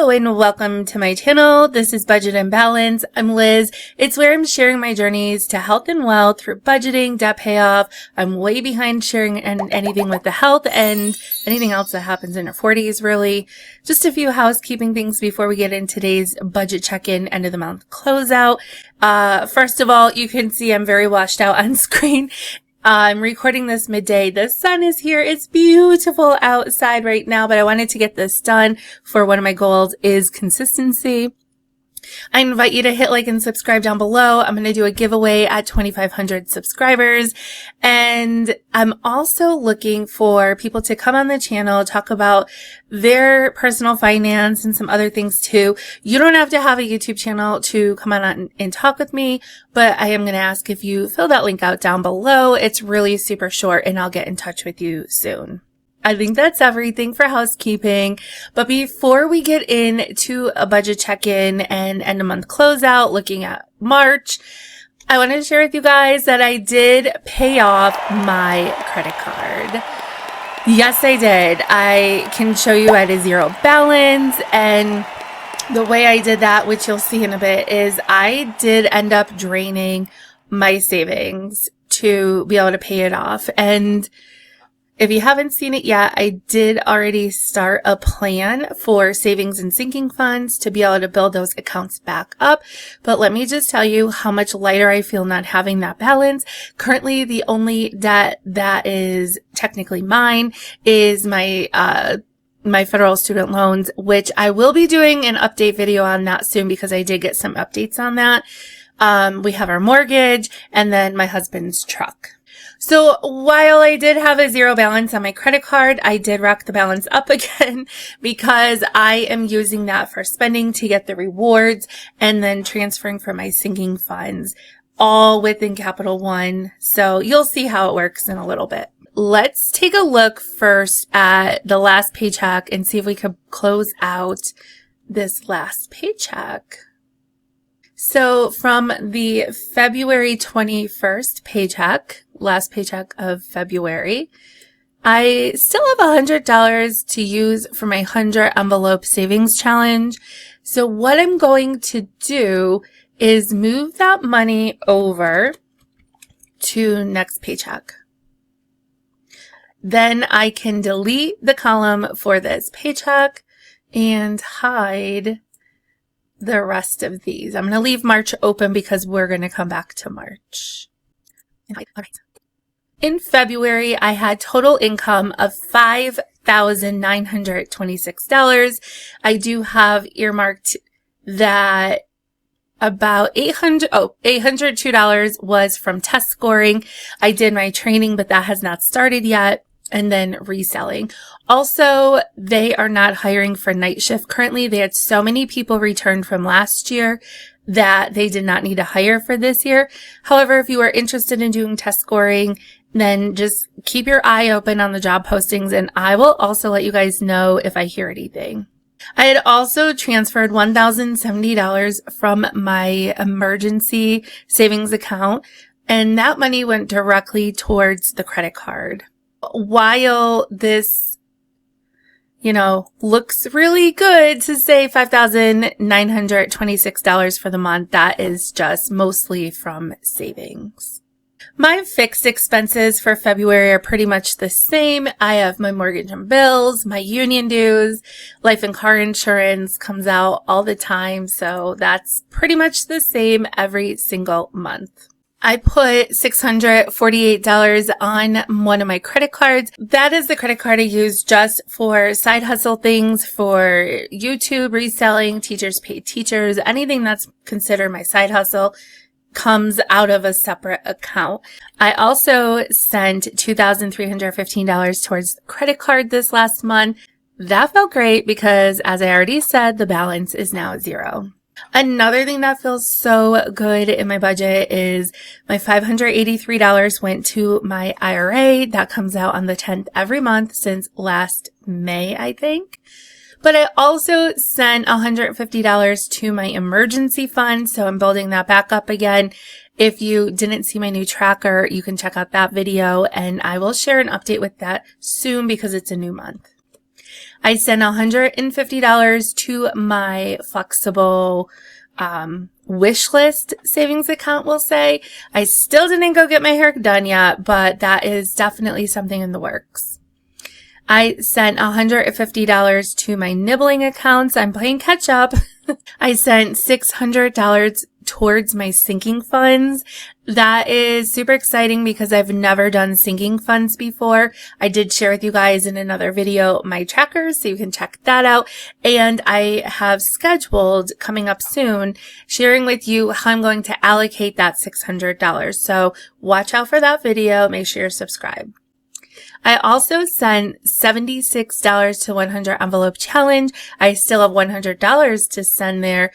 Hello and welcome to my channel. This is Budget and Balance. I'm Liz. It's where I'm sharing my journeys to health and wealth through budgeting, debt payoff. I'm way behind sharing anything with the health and anything else that happens in our 40s, really. Just a few housekeeping things before we get in today's budget check-in, end of the month closeout. First of all, you can see I'm very washed out on screen. I'm recording this midday. The sun is here. It's beautiful outside right now, but I wanted to get this done for one of my goals is consistency. I invite you to hit like and subscribe down below. I'm going to do a giveaway at 2,500 subscribers. And I'm also looking for people to come on the channel, talk about their personal finance and some other things too. You don't have to have a YouTube channel to come on and talk with me, but I am going to ask if you fill that link out down below. It's really super short and I'll get in touch with you soon. I think that's everything for housekeeping. But before we get into a budget check-in and end of month closeout, looking at March, I want to share with you guys that I did pay off my credit card. Yes, I did. I can show you at a zero balance, and the way I did that, which you'll see in a bit, is I did end up draining my savings to be able to pay it off. And if you haven't seen it yet, I did already start a plan for savings and sinking funds to be able to build those accounts back up. But let me just tell you how much lighter I feel not having that balance. Currently, the only debt that is technically mine is my federal student loans, which I will be doing an update video on that soon because I did get some updates on that. We have our mortgage and then my husband's truck. So while I did have a zero balance on my credit card, I did rack the balance up again because I am using that for spending to get the rewards and then transferring from my sinking funds, all within Capital One. So you'll see how it works in a little bit. Let's take a look first at the last paycheck and see if we could close out this last paycheck. So from the February 21st paycheck, last paycheck of February, I still have $100 to use for my 100 envelope savings challenge. So what I'm going to do is move that money over to next paycheck. Then I can delete the column for this paycheck and hide the rest of these. I'm going to leave March open because we're going to come back to March. All right. In February, I had total income of $5,926. I do have earmarked that about $802 was from test scoring. I did my training, but that has not started yet. And then reselling. Also, they are not hiring for night shift currently. They had so many people return from last year that they did not need to hire for this year. However, if you are interested in doing test scoring, then just keep your eye open on the job postings and I will also let you guys know if I hear anything. I had also transferred $1,070 from my emergency savings account, and that money went directly towards the credit card. While this, looks really good to say $5,926 for the month, that is just mostly from savings. My fixed expenses for February are pretty much the same. I have my mortgage and bills, my union dues, life and car insurance comes out all the time. So that's pretty much the same every single month. I put $648 on one of my credit cards. That is the credit card I use just for side hustle things, for YouTube, reselling, teachers pay teachers, anything that's considered my side hustle comes out of a separate account. I also sent $2,315 towards the credit card this last month. That felt great because, as I already said, the balance is now zero. Another thing that feels so good in my budget is my $583 went to my IRA. That comes out on the 10th every month since last May, I think. But I also sent $150 to my emergency fund, so I'm building that back up again. If you didn't see my new tracker, you can check out that video, and I will share an update with that soon because it's a new month. I sent $150 to my flexible wish list savings account, we'll say. I still didn't go get my hair done yet, but that is definitely something in the works. I sent $150 to my nibbling accounts. I'm playing catch up. I sent $600 towards my sinking funds. That is super exciting because I've never done sinking funds before. I did share with you guys in another video my trackers, so you can check that out. And I have scheduled coming up soon, sharing with you how I'm going to allocate that $600. So watch out for that video. Make sure you're subscribed. I also sent $76 to 100 envelope challenge. I still have $100 to send there,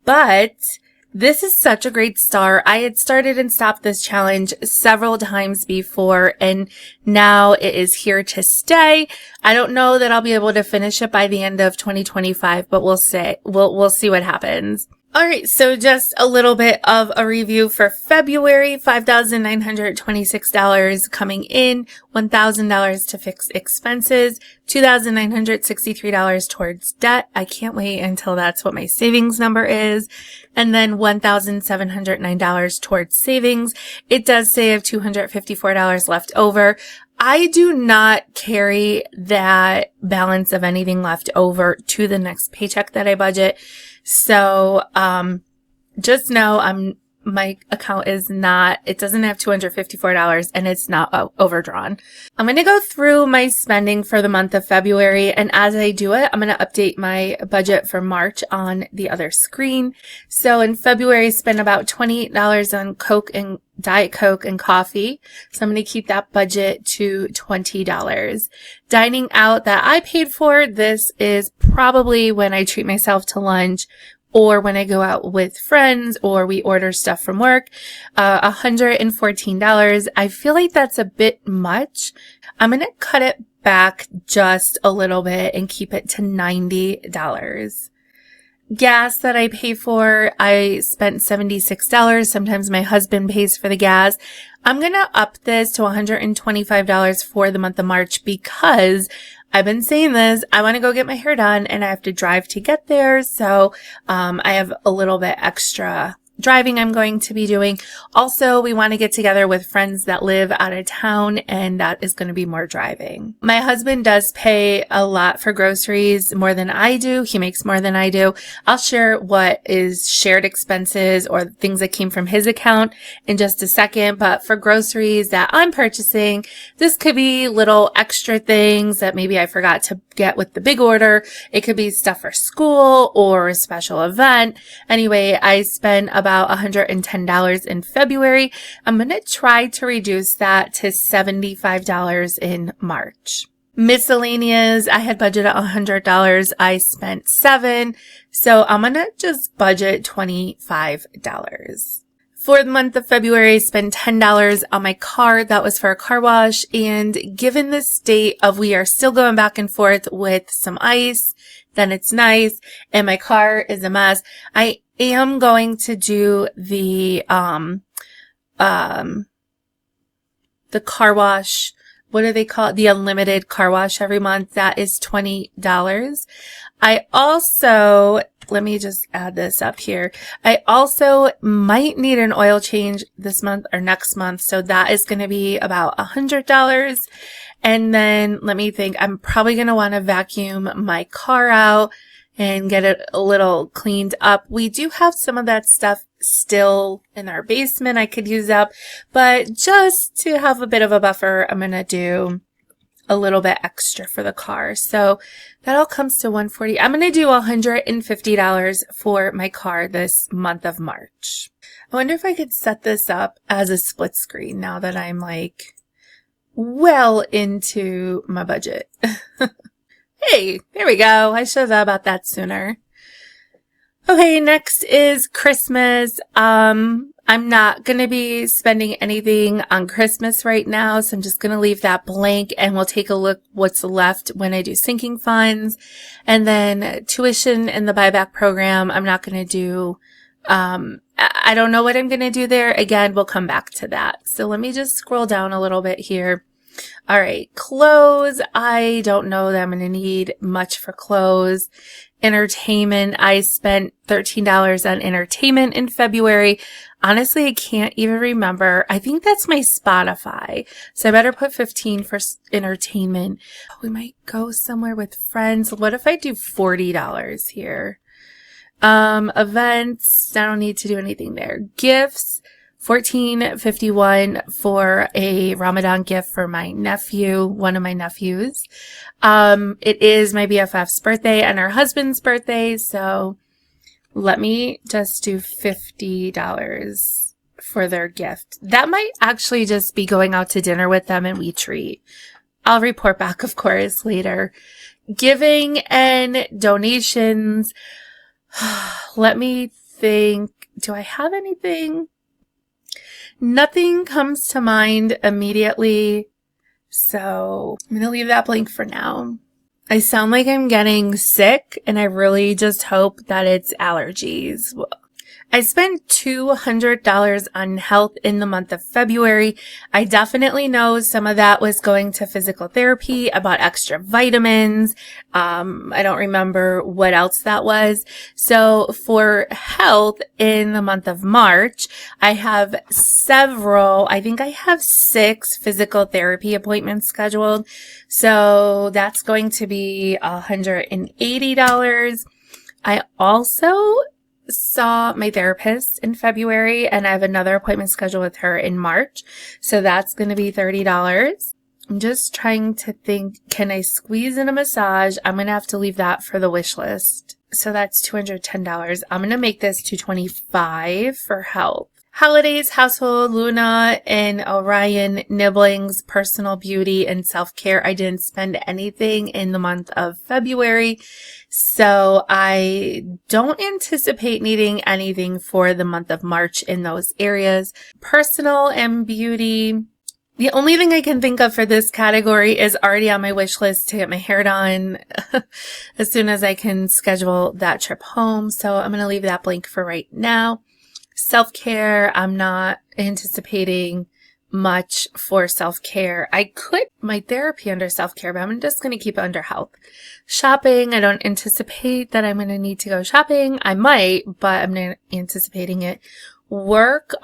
but this is such a great start. I had started and stopped this challenge several times before, and now it is here to stay. I don't know that I'll be able to finish it by the end of 2025, but we'll see what happens. All right, so just a little bit of a review for February. $5,926 coming in, $1,000 to fix expenses, $2,963 towards debt. I can't wait until that's what my savings number is. And then $1,709 towards savings. It does say I have $254 left over. I do not carry that balance of anything left over to the next paycheck that I budget. So, just know my account is not, it doesn't have $254 and it's not overdrawn. I'm going to go through my spending for the month of February. And as I do it, I'm going to update my budget for March on the other screen. So in February, I spent about $28 on Coke and Diet Coke and coffee. So I'm going to keep that budget to $20. Dining out that I paid for, this is probably when I treat myself to lunch or when I go out with friends or we order stuff from work, $114. I feel like that's a bit much. I'm going to cut it back just a little bit and keep it to $90. Gas that I pay for, I spent $76. Sometimes my husband pays for the gas. I'm going to up this to $125 for the month of March because I've been saying this. I want to go get my hair done and I have to drive to get there. So, I have a little bit extra driving I'm going to be doing. Also, we want to get together with friends that live out of town, and that is going to be more driving. My husband does pay a lot for groceries, more than I do. He makes more than I do. I'll share what is shared expenses or things that came from his account in just a second. But for groceries that I'm purchasing, this could be little extra things that maybe I forgot to get with the big order. It could be stuff for school or a special event. Anyway, I spent about $110 in February. I'm going to try to reduce that to $75 in March. Miscellaneous, I had budgeted $100. I spent $7. So I'm going to just budget $25. For the month of February, I spent $10 on my car. That was for a car wash. And given the state of we are still going back and forth with some ice, then it's nice, and my car is a mess, I am going to do the car wash. What do they call it? The unlimited car wash every month. That is $20. I also, let me just add this up here. I also might need an oil change this month or next month. So that is going to be about $100. And then let me think, I'm probably going to want to vacuum my car out and get it a little cleaned up. We do have some of that stuff still in our basement I could use up, but just to have a bit of a buffer, I'm going to do a little bit extra for the car. So that all comes to $140. I'm going to do $150 for my car this month of March. I wonder if I could set this up as a split screen now that I'm like well into my budget. Hey, there we go. I should have thought about that sooner. Okay, next is Christmas. I'm not going to be spending anything on Christmas right now, so I'm just going to leave that blank and we'll take a look what's left when I do sinking funds. And then tuition in the buyback program, I'm not going to do, I don't know what I'm going to do there. Again, we'll come back to that. So let me just scroll down a little bit here. All right, clothes. I don't know that I'm going to need much for clothes. Entertainment. I spent $13 on entertainment in February. Honestly, I can't even remember. I think that's my Spotify. So I better put 15 for entertainment. We might go somewhere with friends. What if I do $40 here? Events. I don't need to do anything there. Gifts. $14.51 for a Ramadan gift for my nephew, one of my nephews. It is my BFF's birthday and her husband's birthday, so let me just do $50 for their gift. That might actually just be going out to dinner with them and we treat. I'll report back, of course, later. Giving and donations. Let me think. Do I have anything? Nothing comes to mind immediately, so I'm going to leave that blank for now. I sound like I'm getting sick, and I really just hope that it's allergies. I spent $200 on health in the month of February. I definitely know some of that was going to physical therapy. I bought extra vitamins. I don't remember what else that was. So for health in the month of March, I have I think I have 6 physical therapy appointments scheduled. So that's going to be $180. I also saw my therapist in February and I have another appointment scheduled with her in March. So that's going to be $30. I'm just trying to think, can I squeeze in a massage? I'm going to have to leave that for the wish list. So that's $210. I'm going to make this $225 for health. Holidays, household, Luna and Orion, nibblings, personal beauty, and self-care. I didn't spend anything in the month of February, so I don't anticipate needing anything for the month of March in those areas. Personal and beauty. The only thing I can think of for this category is already on my wish list to get my hair done as soon as I can schedule that trip home. So I'm going to leave that blank for right now. Self-care, I'm not anticipating much for self-care. I could my therapy under self-care, but I'm just going to keep it under health. Shopping, I don't anticipate that I'm going to need to go shopping. I might, but I'm not anticipating it. Work,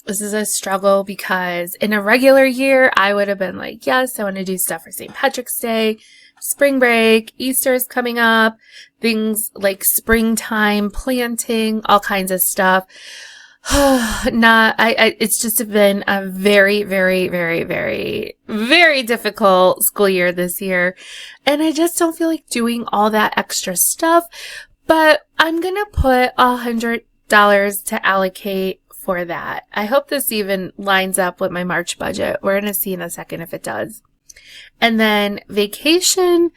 this is a struggle because in a regular year, I would have been like, yes, I want to do stuff for St. Patrick's Day, spring break, Easter is coming up, things like springtime, planting, all kinds of stuff. It's just been a very, very, very, very, very difficult school year this year. And I just don't feel like doing all that extra stuff, but I'm going to put $100 to allocate for that. I hope this even lines up with my March budget. We're going to see in a second if it does. And then vacation.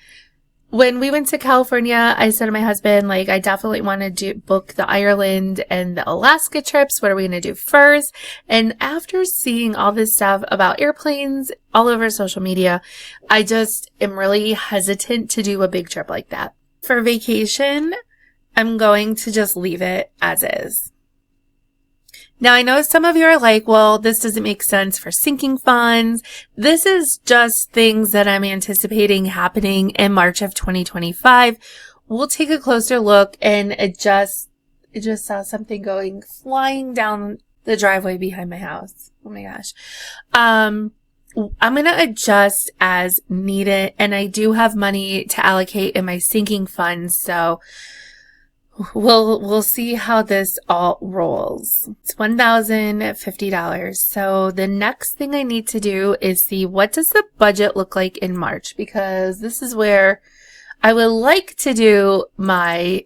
When we went to California, I said to my husband, like, I definitely want to book the Ireland and the Alaska trips. What are we going to do first? And after seeing all this stuff about airplanes all over social media, I just am really hesitant to do a big trip like that. For vacation, I'm going to just leave it as is. Now, I know some of you are like, well, this doesn't make sense for sinking funds. This is just things that I'm anticipating happening in March of 2025. We'll take a closer look, and it just saw something flying down the driveway behind my house. Oh my gosh. I'm going to adjust as needed, and I do have money to allocate in my sinking funds, so we'll see how this all rolls. It's $1,050. So the next thing I need to do is see what does the budget look like in March, because this is where I would like to do my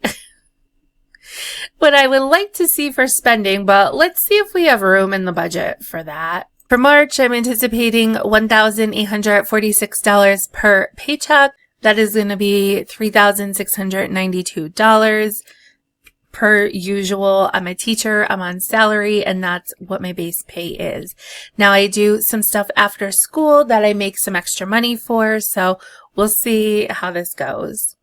what I would like to see for spending, but let's see if we have room in the budget for that. For March, I'm anticipating $1,846 per paycheck. That is going to be $3,692. Per usual, I'm a teacher, I'm on salary, and that's what my base pay is. Now, I do some stuff after school that I make some extra money for, so we'll see how this goes.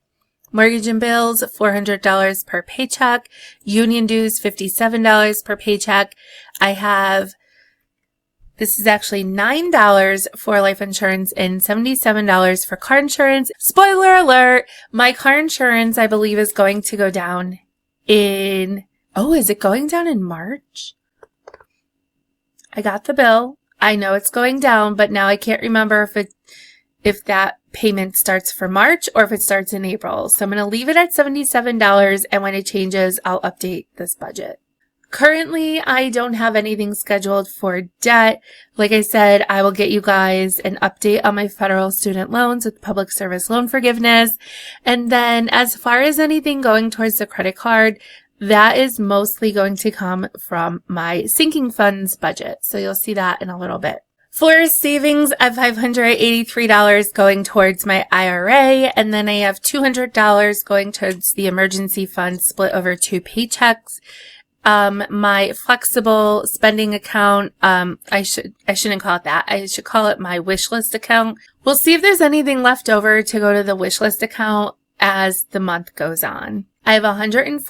Mortgage and bills, $400 per paycheck. Union dues, $57 per paycheck. I have This is actually $9 for life insurance and $77 for car insurance. Spoiler alert, my car insurance, I believe, is going to go down in, is it going down in March? I got the bill. I know it's going down, but now I can't remember if that payment starts for March or if it starts in April. So I'm going to leave it at $77, and when it changes, I'll update this budget. Currently, I don't have anything scheduled for debt. Like I said, I will get you guys an update on my federal student loans with public service loan forgiveness. And then as far as anything going towards the credit card, that is mostly going to come from my sinking funds budget. So you'll see that in a little bit. For savings, I have $583 going towards my IRA, and then I have $200 going towards the emergency fund split over 2 paychecks. My flexible spending account, I shouldn't call it that. I should call it my wish list account. We'll see if there's anything left over to go to the wish list account as the month goes on. I have $140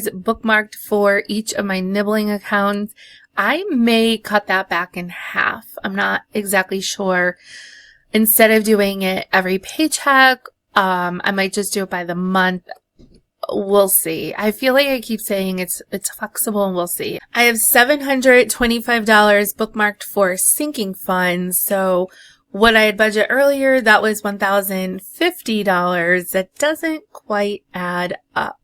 bookmarked for each of my nibbling accounts. I may cut that back in half. I'm not exactly sure. Instead of doing it every paycheck, I might just do it by the month. We'll see. I feel like I keep saying it's flexible, and we'll see. I have $725 bookmarked for sinking funds. So what I had budgeted earlier, that was $1,050. That doesn't quite add up.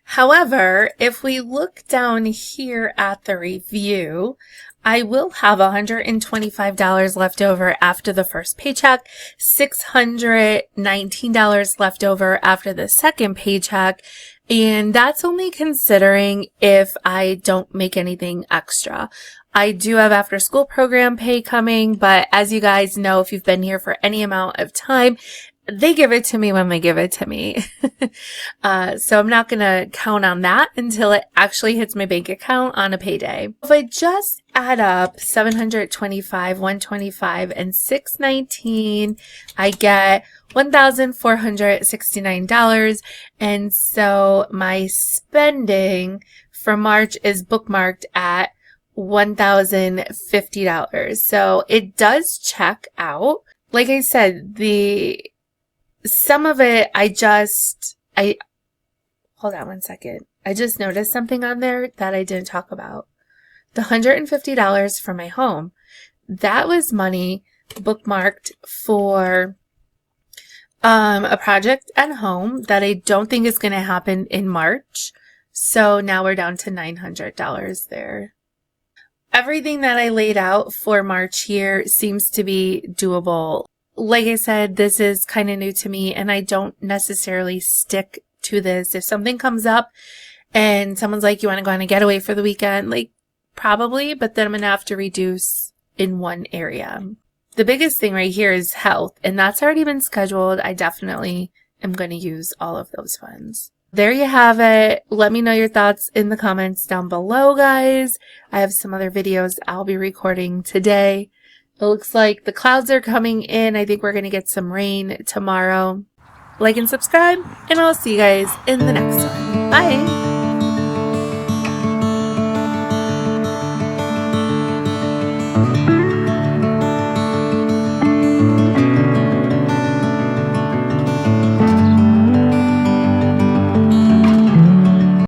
However, if we look down here at the review, I will have $125 left over after the first paycheck, $619 left over after the second paycheck, and that's only considering if I don't make anything extra. I do have after school program pay coming, but as you guys know, if you've been here for any amount of time, they give it to me when they give it to me. So I'm not going to count on that until it actually hits my bank account on a payday. If I just add up 725, 125, and 619, I get $1,469. And so my spending for March is bookmarked at $1,050. So it does check out. Like I said, some of it, hold on one second. I just noticed something on there that I didn't talk about. The $150 for my home, that was money bookmarked for a project at home that I don't think is going to happen in March. So now we're down to $900 there. Everything that I laid out for March here seems to be doable. Like I said, this is kind of new to me, and I don't necessarily stick to this. If something comes up and someone's like, you want to go on a getaway for the weekend? Like, probably, but then I'm going to have to reduce in one area. The biggest thing right here is health, and that's already been scheduled. I definitely am going to use all of those funds. There you have it. Let me know your thoughts in the comments down below, guys. I have some other videos I'll be recording today. It looks like the clouds are coming in. I think we're going to get some rain tomorrow. Like and subscribe, and I'll see you guys in the next one. Bye!